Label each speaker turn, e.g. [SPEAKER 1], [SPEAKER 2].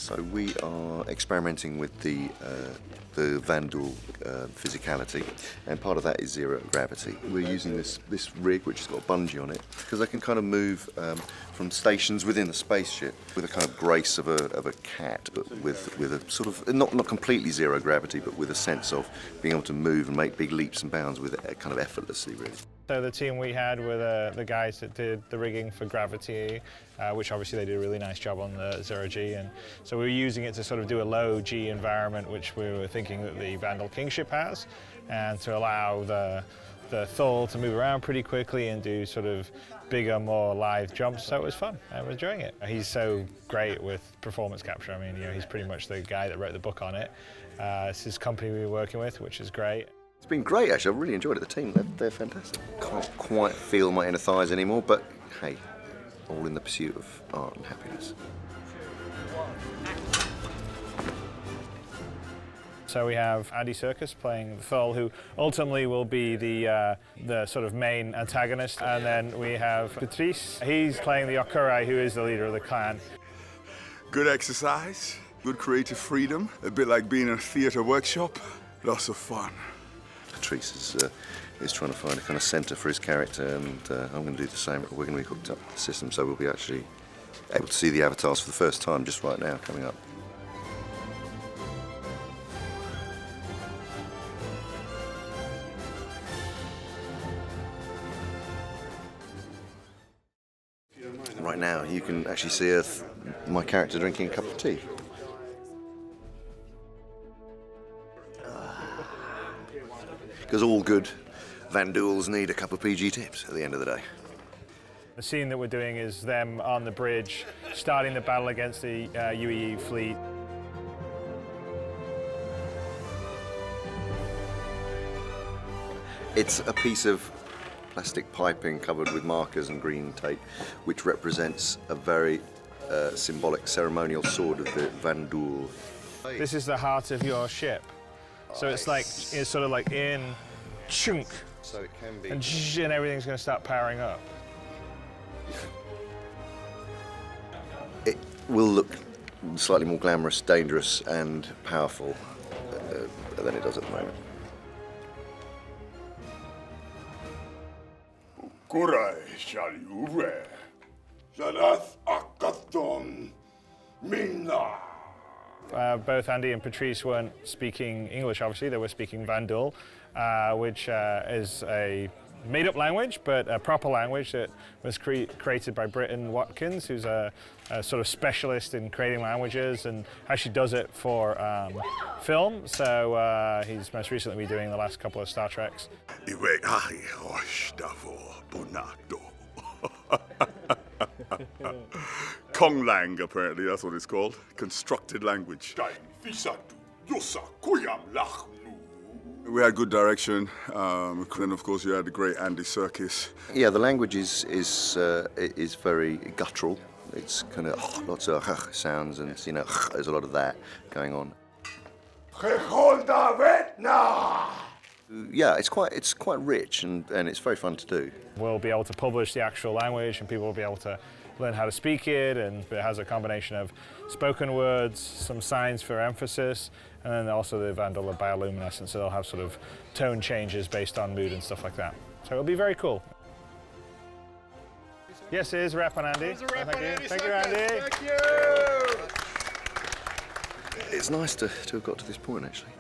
[SPEAKER 1] So we are experimenting with the Vandal physicality, and part of that is zero gravity. We're using this rig which has got a bungee on it because they can kind of move from stations within the spaceship with a kind of grace of a cat, but with a sort of not completely zero gravity, but with a sense of being able to move and make big leaps and bounds with it kind of effortlessly, really.
[SPEAKER 2] So the team we had were the guys that did the rigging for Gravity, which obviously they did a really nice job on the zero G, and so we were using it to sort of do a low G environment, which we were thinking that the Vandal Kingship has, and to allow the Thul to move around pretty quickly and do sort of bigger, more live jumps. So it was fun. I was enjoying it. He's so great with performance capture. I mean, he's pretty much the guy that wrote the book on it. It's his company we were working with, which is great.
[SPEAKER 1] It's been great, actually. I've really enjoyed it. The team, they're fantastic. Can't quite feel my inner thighs anymore, but hey, all in the pursuit of art and happiness.
[SPEAKER 2] So we have Andy Serkis playing the Thul, who ultimately will be the sort of main antagonist, and then we have Patrice. He's playing the Thul'Óqquray, who is the leader of the clan.
[SPEAKER 3] Good exercise, good creative freedom, a bit like being in a theatre workshop. Lots of fun.
[SPEAKER 1] Patrice is trying to find a kind of centre for his character, and I'm going to do the same. We're going to be hooked up to the system, so we'll be actually able to see the avatars for the first time just right now, coming up. Right now, you can actually see my character drinking a cup of tea. Because all good Vanduls need a cup of PG tips at the end of the day.
[SPEAKER 2] The scene that we're doing is them on the bridge, starting the battle against the UEE fleet.
[SPEAKER 1] It's a piece of plastic piping covered with markers and green tape, which represents a very symbolic ceremonial sword of the Vandul.
[SPEAKER 2] This is the heart of your ship. So it's sort of like in, chunk,
[SPEAKER 1] so it can be,
[SPEAKER 2] and everything's going to start powering up.
[SPEAKER 1] It will look slightly more glamorous, dangerous, and powerful than it does at the moment.
[SPEAKER 4] Kurai shall you wear. Zadath akaton minna.
[SPEAKER 2] Both Andy and Patrice weren't speaking English, obviously. They were speaking Vandal, which is a made-up language, but a proper language that was created by Britton Watkins, who's a sort of specialist in creating languages and actually does it for film. So he's most recently been doing the last couple of Star Treks.
[SPEAKER 3] Konglang, apparently, that's what it's called. Constructed language. We had good direction, and of course you had the great Andy Serkis.
[SPEAKER 1] Yeah, the language is very guttural. It's kind of lots of sounds, and there's a lot of that going on. Yeah, it's quite rich, and it's very fun to do.
[SPEAKER 2] We'll be able to publish the actual language, and people will be able to learn how to speak it, and it has a combination of spoken words, some signs for emphasis, and then also the Vandal are bioluminescent, so they'll have sort of tone changes based on mood and stuff like that. So it'll be very cool. Yes, it is a wrap on Andy. Thank you, Andy.
[SPEAKER 4] Thank you.
[SPEAKER 1] It's nice to have got to this point, actually.